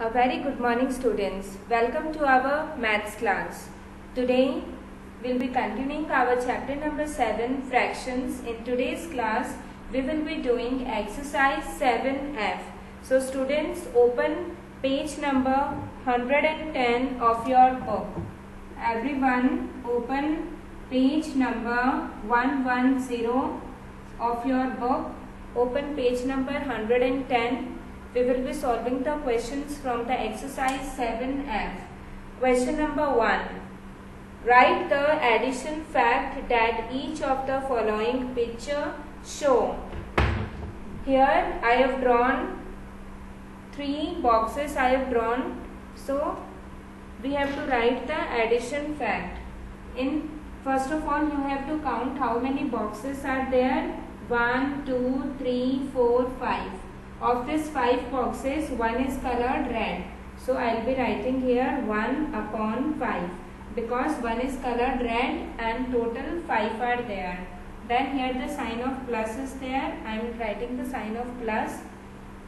A very good morning, students. Welcome to our maths class. Today we'll be continuing our chapter number 7, fractions. In today's class we will be doing exercise 7F. So students, open page number 110 of your book. Everyone open page number 110 of your book. Open page number 110. We will be solving the questions from the exercise 7F. Question number 1. Write the addition fact that each of the following picture show. Here I have drawn 3 boxes So we have to write the addition fact. First of all, you have to count how many boxes are there. 1, 2, 3, 4, 5. Of these 5 boxes, one is colored red. So I will be writing here 1 upon 5 because one is colored red and total 5 are there. Then here the sign of plus is there. I am writing the sign of plus.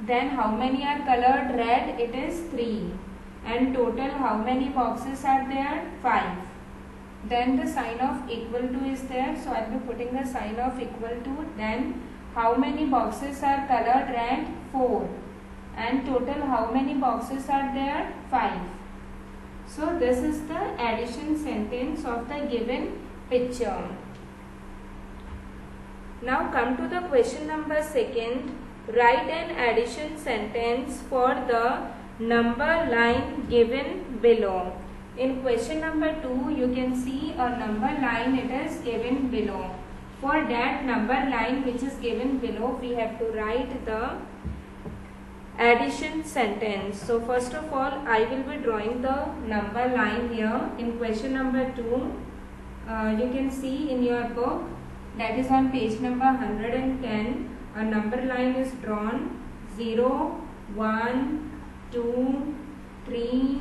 Then how many are colored red? It is 3. And total how many boxes are there? 5. Then the sign of equal to is there. So I will be putting the sign of equal to. Then how many boxes are colored red? 4. And total how many boxes are there? 5. So this is the addition sentence of the given picture. Now come to the question number 2. Write an addition sentence for the number line given below. In question number 2, you can see a number line, it is given below. For that number line which is given below, we have to write the addition sentence. So first of all, I will be drawing the number line here. In question number 2, you can see in your book, that is on page number 110, a number line is drawn. 0, 1, 2, 3,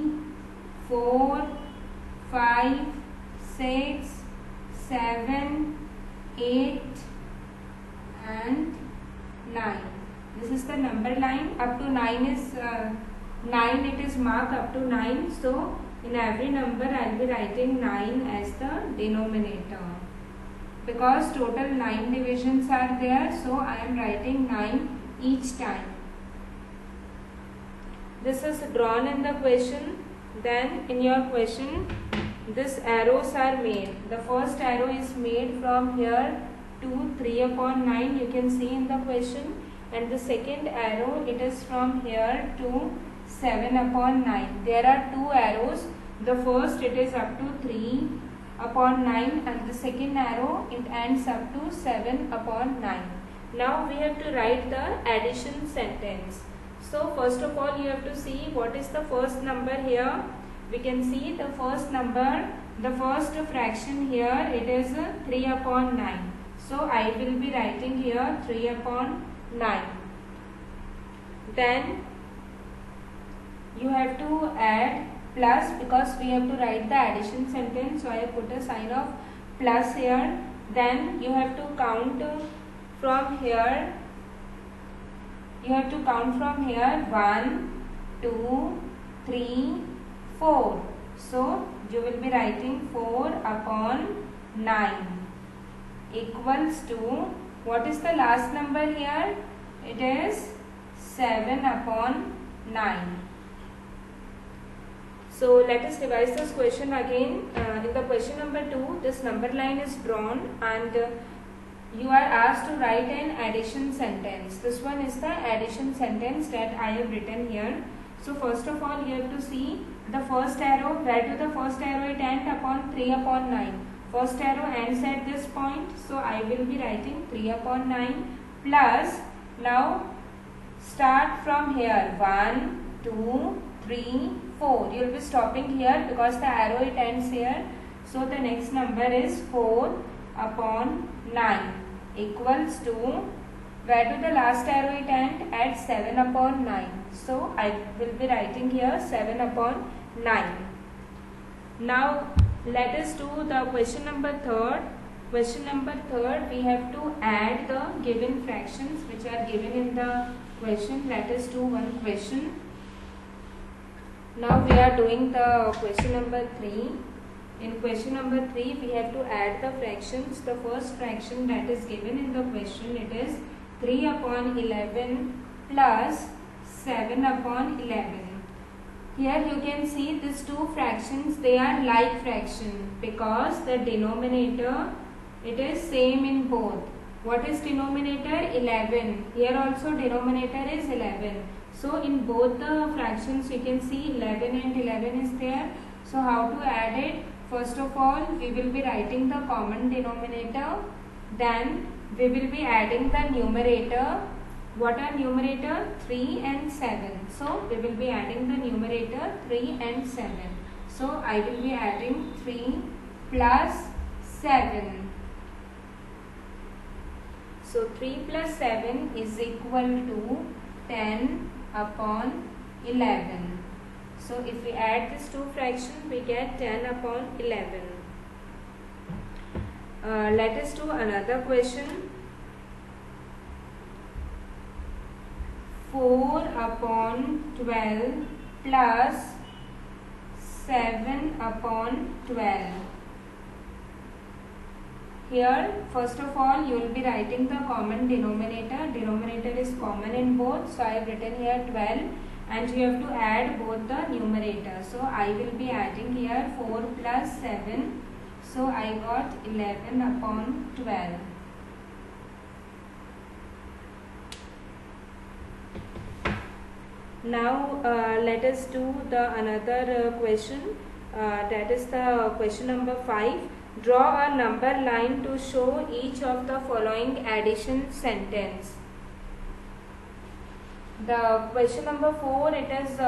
4, 5, 6, 7, 8 and 9. This is the number line. Up to 9 is 9. It is marked up to 9. So in every number I will be writing 9 as the denominator. Because total 9 divisions are there, so I am writing 9 each time. This is drawn in the question. Then in your question, these arrows are made. The first arrow is made from here to 3 upon 9. You can see in the question. And the second arrow, it is from here to 7 upon 9. There are 2 arrows. The first, it is up to 3 upon 9. And the second arrow, it ends up to 7 upon 9. Now we have to write the addition sentence. So first of all, you have to see what is the first number here. We can see the first number, the first fraction here, it is 3 upon 9. So I will be writing here 3 upon 9. Then you have to add plus because we have to write the addition sentence. So I have put a sign of plus here. Then you have to count from here. You have to count from here 1, 2, 3, 4. So you will be writing 4 upon 9 equals to, what is the last number here? It is 7 upon 9. So let us revise this question again. In the question number 2, this number line is drawn and you are asked to write an addition sentence. This one is the addition sentence that I have written here. So first of all, you have to see the first arrow. Where to the first arrow it ends? Upon 3 upon 9. First arrow ends at this point. So I will be writing 3 upon 9 plus. Now start from here. 1, 2, 3, 4. You will be stopping here because the arrow it ends here. So the next number is 4 upon 9 equals to, where to the last arrow it ends? At 7 upon 9. So I will be writing here 7 upon 9. Now let us do the question number 3. Question number 3, we have to add the given fractions which are given in the question. Let us do one question. Now we are doing the question number 3. In question number 3 we have to add the fractions. The first fraction that is given in the question, it is 3 upon 11 plus 7 upon 11. Here you can see these two fractions, they are like fraction because the denominator, it is same in both. What is denominator? 11. Here also denominator is 11. So in both the fractions you can see 11 and 11 is there. So how to add it? First of all we will be writing the common denominator. Then we will be adding the numerator. What are numerator? 3 and 7. So we will be adding the numerator 3 and 7. So I will be adding 3 plus 7. So 3 plus 7 is equal to 10 upon 11. So if we add these two fractions, we get 10 upon 11. Let us do another question. 4 upon 12 plus 7 upon 12. Here first of all you will be writing the common denominator. Denominator is common in both. So I have written here 12 and you have to add both the numerator. So I will be adding here 4 plus 7. So I got 11 upon 12. Now let us do the another question. That is the question number 5. Draw a number line to show each of the following addition sentence. The question number 4, it is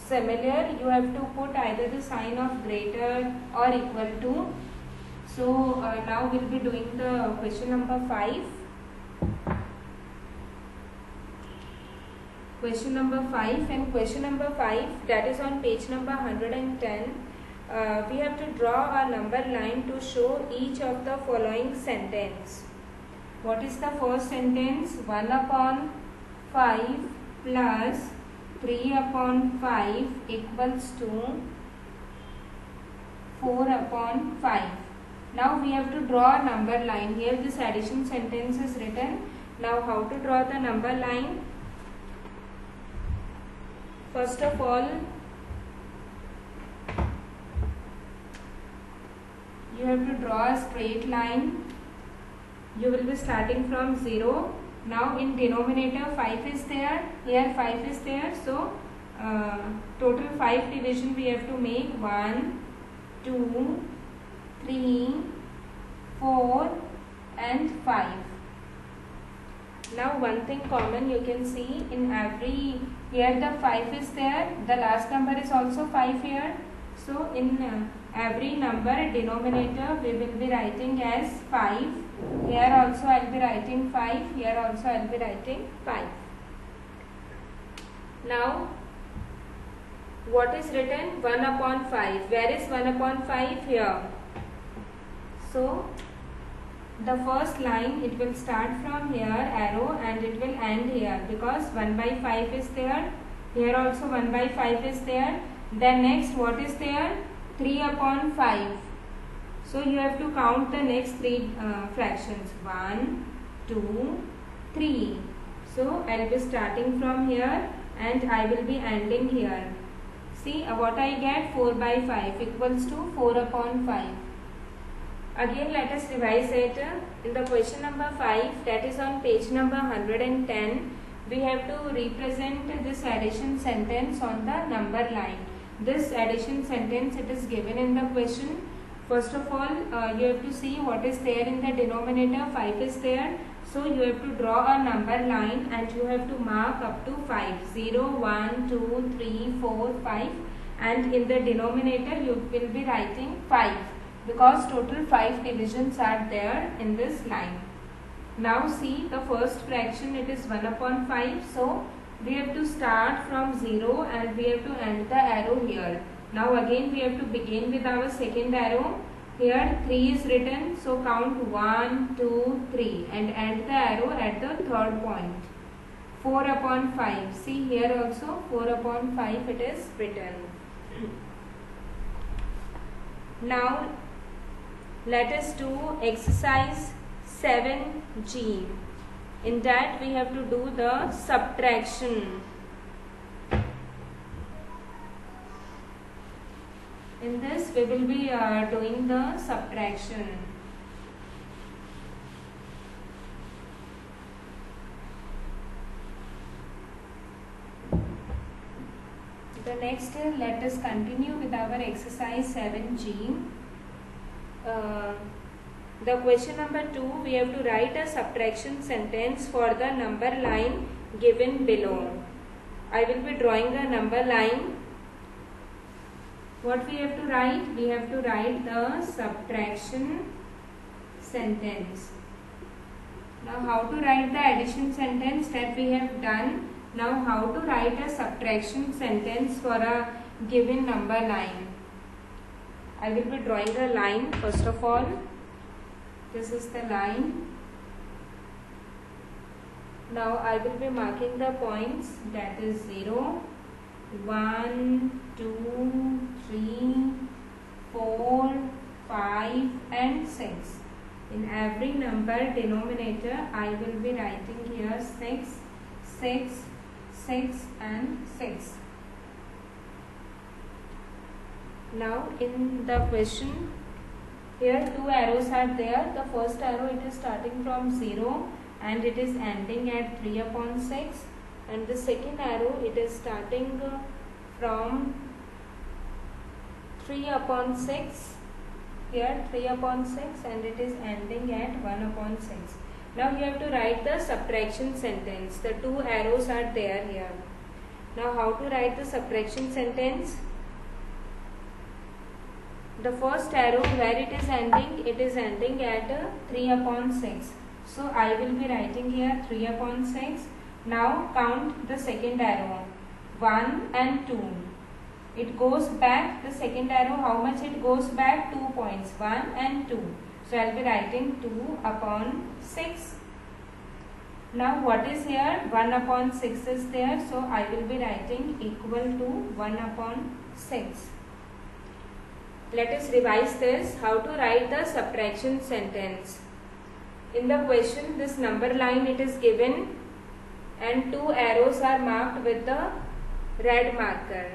similar. You have to put either the sign of greater or equal to. So now we will be doing the question number 5. Question number 5, and question number 5, that is on page number 110. We have to draw a number line to show each of the following sentence. What is the first sentence? 1 upon 5 plus 3 upon 5 equals to 4 upon 5. Now we have to draw a number line. Here this addition sentence is written. Now how to draw the number line? First of all, you have to draw a straight line. You will be starting from 0. Now in denominator 5 is there, here 5 is there. So total 5 division we have to make. 1, 2, 3, 4 and 5. Now one thing common you can see in every, here the 5 is there, the last number is also 5 here. So in every number denominator we will be writing as 5. Here also I will be writing 5. Here also I will be writing 5. Now what is written? 1 upon 5. Where is 1 upon 5? Here. So the first line, it will start from here, arrow, and it will end here because 1 by 5 is there. Here also 1 by 5 is there. Then next what is there? 3 upon 5. So you have to count the next 3 fractions. 1, 2, 3. So I will be starting from here and I will be ending here. See what I get? 4 by 5 equals to 4 upon 5. Again let us revise it. In the question number 5, that is on page number 110, we have to represent this addition sentence on the number line. This addition sentence, it is given in the question. First of all, you have to see what is there in the denominator. 5 is there. So you have to draw a number line and you have to mark up to 5. 0, 1, 2, 3, 4, 5. And in the denominator you will be writing 5. Because total 5 divisions are there in this line. Now see the first fraction, it is 1 upon 5. So we have to start from 0 and we have to end the arrow here. Now again we have to begin with our second arrow. Here 3 is written. So count 1, 2, 3 and end the arrow at the third point. 4 upon 5. See here also 4 upon 5 it is written. Now let us do exercise 7G. In that we have to do the subtraction. In this we will be doing the subtraction. The next, let us continue with our exercise 7G. The question number 2, we have to write a subtraction sentence for the number line given below. I will be drawing a number line. What we have to write? We have to write the subtraction sentence. Now how to write the addition sentence that we have done. Now how to write a subtraction sentence for a given number line. I will be drawing a line first of all. This is the line. Now I will be marking the points, that is 0, 1, 2, 3, 4, 5 and 6. In every number denominator I will be writing here 6, 6, 6 and 6. Now in the question, here two arrows are there. The first arrow, it is starting from 0 and it is ending at 3 upon 6, and the second arrow, it is starting from 3 upon 6, here 3 upon 6 and it is ending at 1 upon 6. Now you have to write the subtraction sentence. The two arrows are there here. Now how to write the subtraction sentence? The first arrow where it is ending at 3 upon 6. So I will be writing here 3 upon 6. Now count the second arrow, 1 and 2. It goes back, the second arrow, how much it goes back? 2 points, 1 and 2. So I will be writing 2 upon 6. Now what is here? 1 upon 6 is there. So I will be writing equal to 1 upon 6. Let us revise this. How to write the subtraction sentence. In the question, this number line it is given and two arrows are marked with the red marker.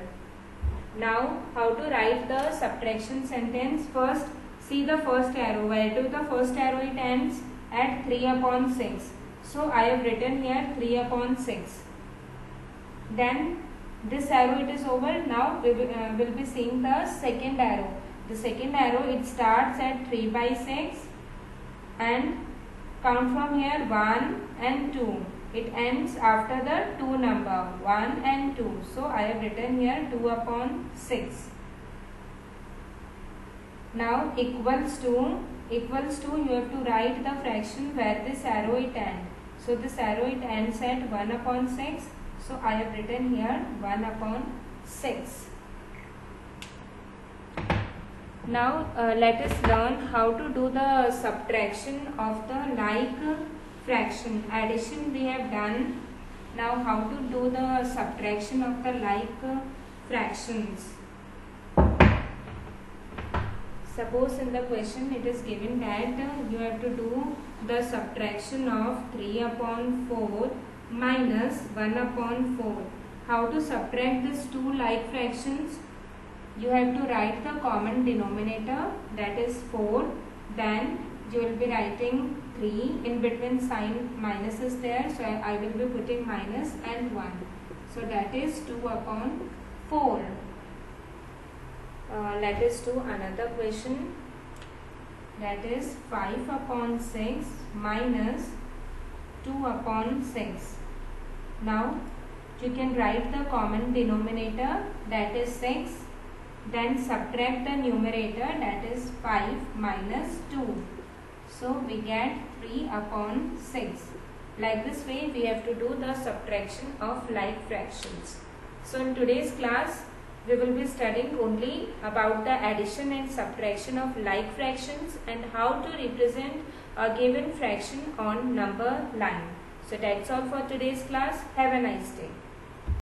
Now how to write the subtraction sentence? First, see the first arrow. Where to the first arrow it ends? At 3 upon 6. So I have written here 3 upon 6. Then this arrow it is over. Now we will be seeing the second arrow. The second arrow, it starts at 3 by 6 and count from here 1 and 2. It ends after the 2 number, 1 and 2. So I have written here 2 upon 6. Now equals to, you have to write the fraction where this arrow it ends. So this arrow it ends at 1 upon 6. So I have written here 1 upon 6. Now let us learn how to do the subtraction of the like fraction. Addition we have done. Now how to do the subtraction of the like fractions. Suppose in the question it is given that you have to do the subtraction of 3 upon 4 minus 1 upon 4. How to subtract these two like fractions? You have to write the common denominator, that is 4. Then you will be writing 3. In between sign minus is there, so I will be putting minus and 1. So that is 2 upon 4. Let us do another question. That is 5 upon 6 minus 2 upon 6. Now you can write the common denominator, that is 6. Then subtract the numerator, that is 5 minus 2. So we get 3 upon 6. Like this way we have to do the subtraction of like fractions. So in today's class we will be studying only about the addition and subtraction of like fractions and how to represent a given fraction on number line. So that's all for today's class. Have a nice day.